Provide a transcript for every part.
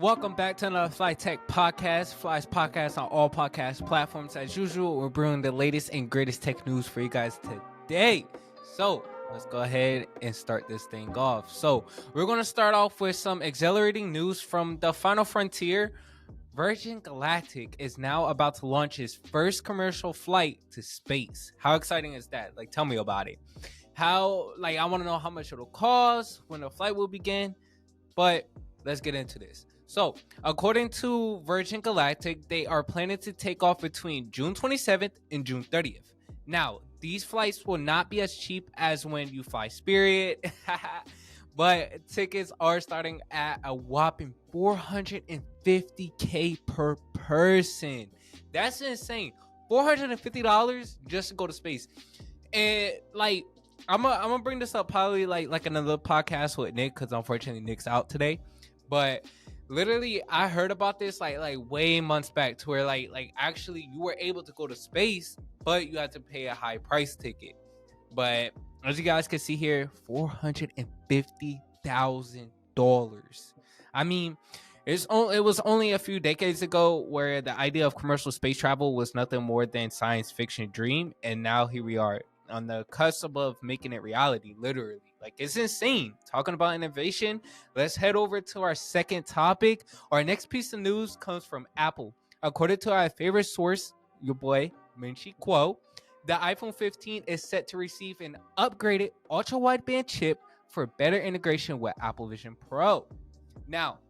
Welcome back to another Fly Tech podcast. Fly's podcast on all podcast platforms. As usual, we're bringing the latest and greatest tech news for you guys today. So let's go ahead and start this thing off. So we're going to start off with some exhilarating news from the final frontier. Virgin Galactic is now about to launch its first commercial flight to space. How exciting is that? Like, tell me about it. I want to know how much it'll cost, when the flight will begin, but let's get into this. So, according to Virgin Galactic, they are planning to take off between June 27th and June 30th. Now, these flights will not be as cheap as when you fly Spirit, but tickets are starting at a whopping $450K per person. That's insane. $450 just to go to space. And I'm gonna bring this up probably like another podcast with Nick, because unfortunately Nick's out today. But literally, I heard about this like way months back, to where like actually you were able to go to space, but you had to pay a high price ticket. But as you guys can see here, $450,000. I mean, it was only a few decades ago where the idea of commercial space travel was nothing more than science fiction dream, and now here we are on the cusp of making it reality, literally. Like, it's insane. Talking about innovation, let's head over to our second topic. Our next piece of news comes from Apple. According to our favorite source, your boy Minchi Kuo, the iPhone 15 is set to receive an upgraded ultra-wideband chip for better integration with Apple Vision Pro. Now,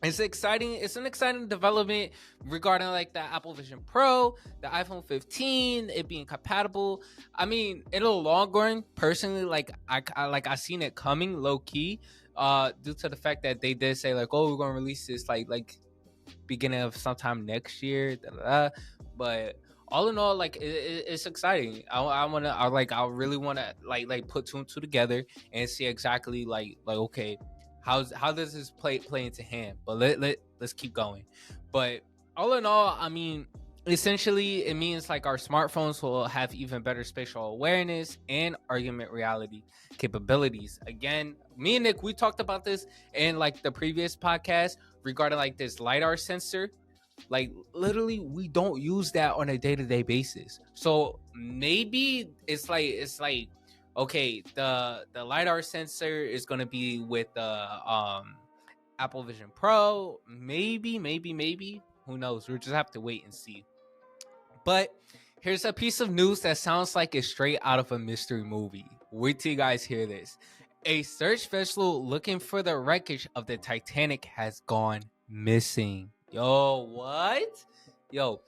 it's an exciting development regarding like the Apple Vision Pro, the iPhone 15, it being compatible. I mean, in the long run, personally, I seen it coming low key, due to the fact that they did say like, oh, we're gonna release this like beginning of sometime next year. But all in all, like it's exciting. I really want to like put two and two together and see exactly like okay, how does this play into hand? But let's keep going. But all in all, I mean, essentially it means like our smartphones will have even better spatial awareness and augmented reality capabilities. Again, me and Nick, we talked about this in like the previous podcast regarding like this lidar sensor. Like, literally, we don't use that on a day-to-day basis. So maybe it's like okay, the lidar sensor is gonna be with the Apple Vision Pro. Maybe. Who knows? We'll just have to wait and see. But here's a piece of news that sounds like it's straight out of a mystery movie. Wait till you guys hear this. A search vessel looking for the wreckage of the Titanic has gone missing. Yo, what? Yo,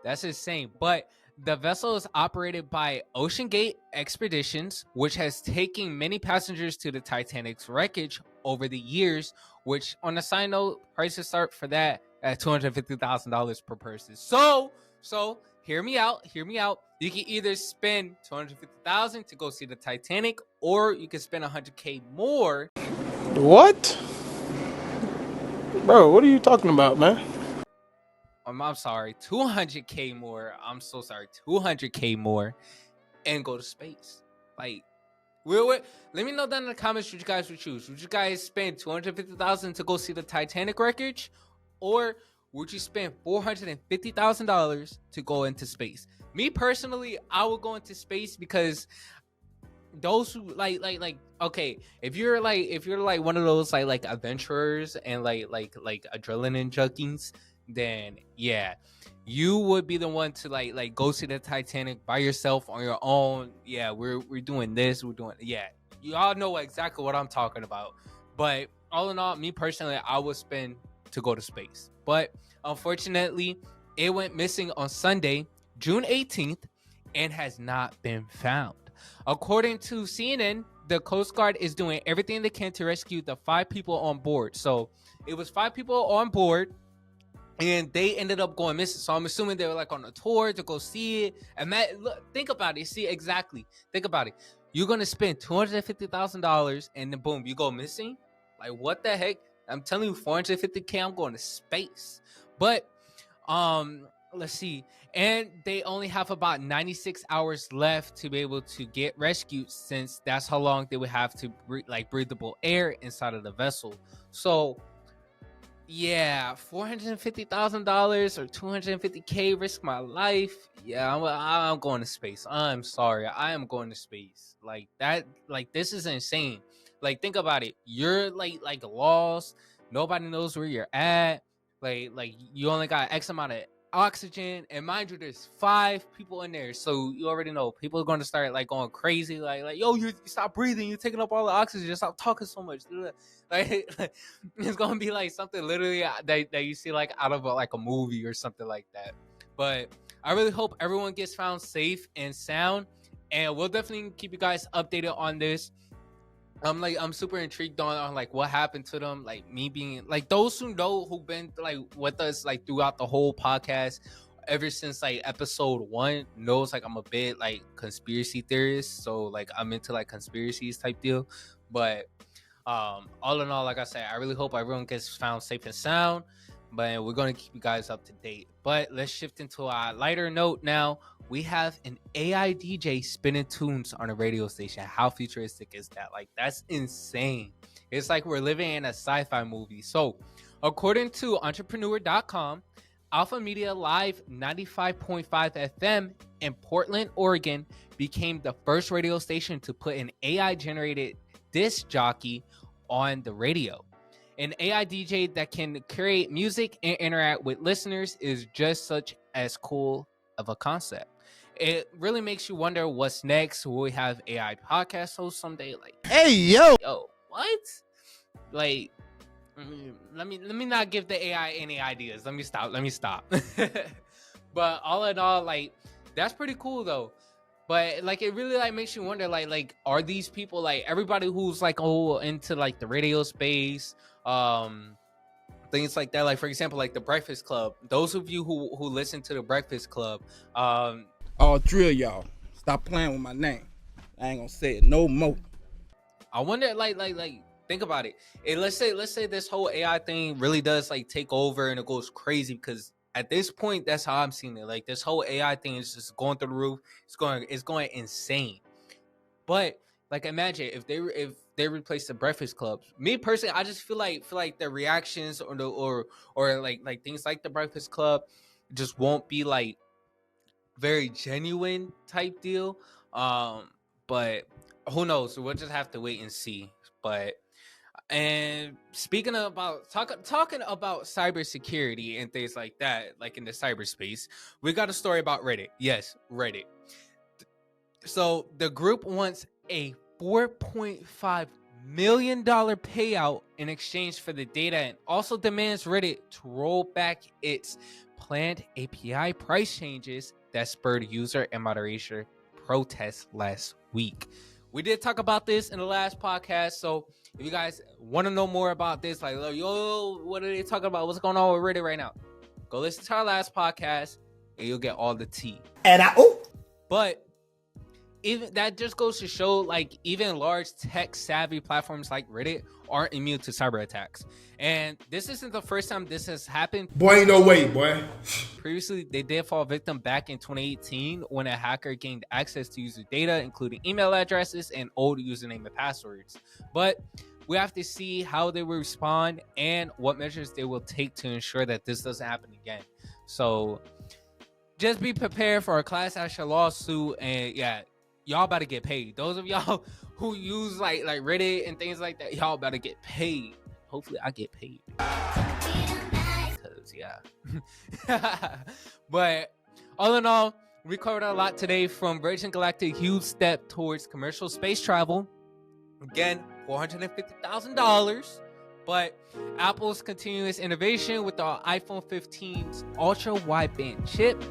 that's insane. But the vessel is operated by Ocean Gate Expeditions, which has taken many passengers to the Titanic's wreckage over the years, which, on a side note, prices start for that at $250,000 per person. So hear me out. You can either spend $250,000 to go see the Titanic, or you can spend $100K more. What? Bro, what are you talking about, man? I'm sorry, $200K more. I'm so sorry, $200K more, and go to space. Like, let me know down in the comments what you guys would choose. Would you guys spend $250,000 to go see the Titanic wreckage, or would you spend $450,000 to go into space? Me personally, I would go into space, because those who like okay, if you're like one of those like adventurers and like adrenaline junkies, then yeah, you would be the one to like go see the Titanic by yourself on your own. Yeah, we're doing this, yeah, you all know exactly what I'm talking about. But all in all, me personally, I would spend to go to space. But unfortunately, it went missing on Sunday, June 18th, and has not been found. According to CNN, the Coast Guard is doing everything they can to rescue the 5 people on board. So it was 5 people on board, and they ended up going missing. So I'm assuming they were like on a tour to go see it. And think about it. See, exactly. Think about it. You're going to spend $250,000 and then boom, you go missing. Like, what the heck? I'm telling you, $450K, I'm going to space. But let's see. And they only have about 96 hours left to be able to get rescued, since that's how long they would have to breathable air inside of the vessel. So Yeah, $450,000 or $250K, risk my life. Yeah, I'm going to space. I'm sorry, I am going to space. Like that, like this is insane. Like think about it. You're like lost. Nobody knows where you're at. Like you only got X amount of oxygen, and mind you, there's 5 people in there, so you already know people are going to start like going crazy. Like yo, you stop breathing. You're taking up all the oxygen. Stop talking so much. Like it's gonna be like something literally that you see like out of like a movie or something like that. But I really hope everyone gets found safe and sound, and we'll definitely keep you guys updated on this. I'm super intrigued on like what happened to them. Like me being like those who know who've been like with us like throughout the whole podcast ever since like episode 1 knows like I'm a bit like conspiracy theorist, so like I'm into like conspiracies type deal. But all in all, like I said, I really hope everyone gets found safe and sound, but we're going to keep you guys up to date. But let's shift into a lighter note now. We have an AI DJ spinning tunes on a radio station. How futuristic is that? Like, that's insane. It's like we're living in a sci-fi movie. So according to entrepreneur.com, Alpha Media Live 95.5 FM in Portland, Oregon became the first radio station to put an AI generated disc jockey on the radio. An AI DJ that can create music and interact with listeners is just such as cool of a concept. It really makes you wonder what's next. Will we have AI podcast hosts someday? Like, Hey, yo. What? Like, let me not give the AI any ideas. Let me stop. But all in all, like, that's pretty cool though. But like it really like makes you wonder like are these people like everybody who's like into like the radio space, things like that, like for example like the Breakfast Club, those of you who listen to the Breakfast Club, I'll drill y'all. Stop playing with my name. I ain't gonna say it no more. I wonder like think about it. Let's say this whole AI thing really does like take over and it goes crazy, because at this point, that's how I'm seeing it. Like this whole AI thing is just going through the roof. It's going insane. But like, imagine if they replace the Breakfast Club. Me personally, I just feel like the reactions or like things like the Breakfast Club just won't be like very genuine type deal. But who knows? We'll just have to wait and see. But. And speaking about talking about cybersecurity and things like that, like in the cyberspace, we got a story about Reddit. Yes, Reddit. So the group wants a $4.5 million payout in exchange for the data, and also demands Reddit to roll back its planned API price changes that spurred user and moderation protests last week. We did talk about this in the last podcast, so if you guys want to know more about this, like, yo, what are they talking about? What's going on with Reddit right now? Go listen to our last podcast, and you'll get all the tea. But even that just goes to show, like, even large tech-savvy platforms like Reddit aren't immune to cyber attacks. And this isn't the first time this has happened. Boy, ain't no way, boy. Previously, they did fall victim back in 2018 when a hacker gained access to user data, including email addresses and old username and passwords. But we have to see how they will respond and what measures they will take to ensure that this doesn't happen again. So just be prepared for a class action lawsuit, and yeah, y'all about to get paid. Those of y'all who use like Reddit and things like that, y'all about to get paid. Hopefully I get paid. Because yeah. But all in all, we covered a lot today, from Virgin Galactic huge step towards commercial space travel. Again, $450,000. But Apple's continuous innovation with the iPhone 15's ultra wideband chip,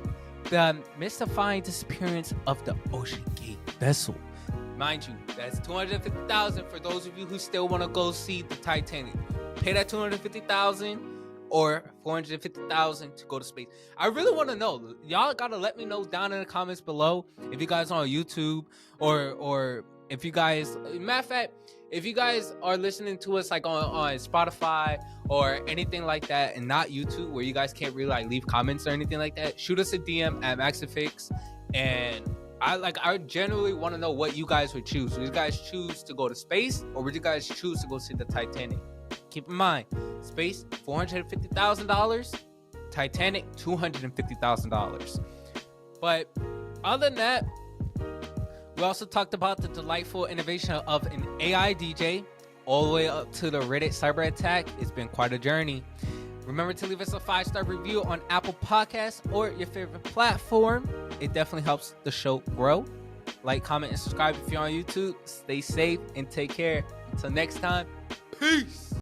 the mystifying disappearance of the Ocean Gate vessel. Mind you, that's $250,000 for those of you who still want to go see the Titanic. Pay that $250,000 or $450,000 to go to space. I really want to know. Y'all gotta let me know down in the comments below if you guys are on YouTube or if you guys, matter of fact, if you guys are listening to us like on Spotify or anything like that, and not YouTube, where you guys can't really like leave comments or anything like that, shoot us a DM at Maxifix. And I generally want to know what you guys would choose. Would you guys choose to go to space, or would you guys choose to go see the Titanic? keep in mind, space $450,000, Titanic $250,000. But other than that, we also talked about the delightful innovation of an AI DJ all the way up to the Reddit cyber attack. It's been quite a journey. Remember to leave us a 5-star review on Apple Podcasts or your favorite platform. It definitely helps the show grow. Like, comment, and subscribe if you're on YouTube. Stay safe and take care. Until next time, peace.